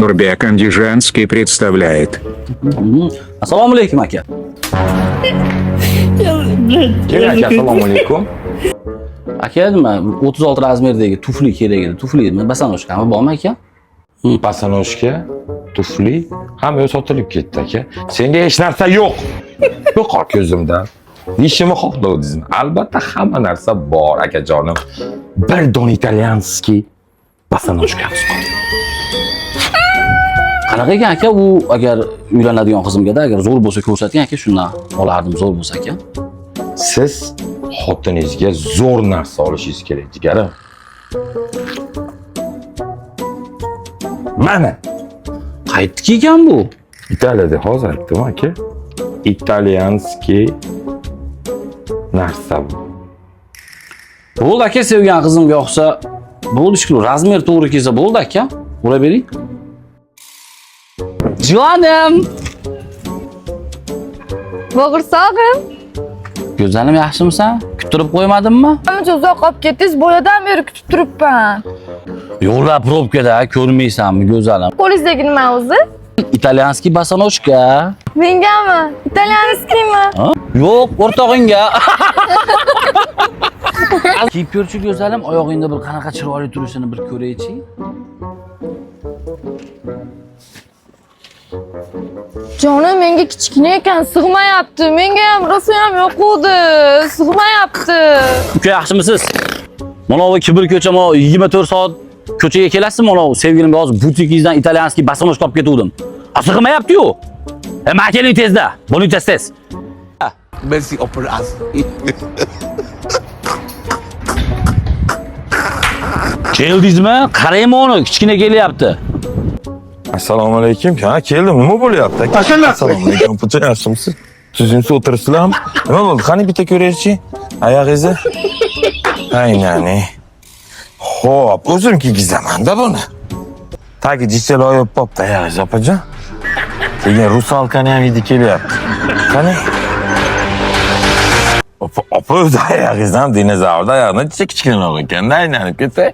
Нурбек Андижанский представляет. Assalomu alaykum aka. Keling aka, assalomu alaykum. Aka nima 36 razmerdagi tufli kerak edi. Tufli basanoshkami bormi aka? Basanoshka, tufli hamma sotilib ketdi aka. Senga hech narsa yo'q. Yo'qol ko'zimdan. Nishimni xohlovdingizmi? Albatta hamma narsa bor akajonim. Bir don italyanskiy basanoshkamiz bor. Qanaqa ekan aka u agar uylanadigan qizimga-da agar zo'r bo'lsa ko'rsating aka shundan olardim zo'r bo'lsa aka. Siz xotiningizga zo'r narsa olishingiz kerak, jigarim. Mana Qaytdiki ekan bu? Italiyada hozir aytdim aka. İtalyanskiy narsa bu. Bo'ldi aka, sevgan qizimga yoqsa bo'ldi shekilli. Razmer to'g'ri kelsa bo'ldi aka. Ura bering. Jonim. Bo'g'irsoqim. Go'zalim, yaxshimisan? Kuttirib qo'ymadimmi? Ancha uzoq qolib ketdingiz, boyadan beri kutib turibman. Yo'lda probkada ko'rmaysanmi go'zalim? Qo'lingizdagi nima o'zi? İtalyanskiy basanoshka. Mengami? Italyanskiymi? Yo'q, o'rtog'ingga. Kiyib ko'rchi go'zalim, oyog'ingda bir qanaqa chiroyli turishini bir ko'raychi. Jonim menga kichkina ekan, sig'mayapti. Menga ham rosa ham yoquvdi, sig'mayapti. Uka, yaxshimisiz? Mana bu kibir ko'cha, mana 24 soat ko'chaga kelasizmi? Mana sevgilimga hozir butikingizdan italyanskiy basanoshka olib ketuvdim. Sig'mayapti-yu. Ma keling tezda. Buni tez. Messi operasi. Keldingizmi? Qaraymi uni, kichkina kelyapti. Assalomu alaykum. Ha, keldim. Nima bo'lyapti? Assalomu alaykum. Pucha, yaxshimisiz? Sizingiz o'tirsizlarmi? Nima bo'ldi? Qani bitta ko'raychi. Oyog'ingizni. Aynani. Xo'p, o'zim kiygizaman-da buni. Tagi jichel oyib popda, oyog'ingiz opajon. Keyin rusalkani ham yedi kelyapti. Qani? Opa o'zi oyog'ingizdan dinozavrda oyog'idan kichkinaroq ekan-da, aylanib ketay.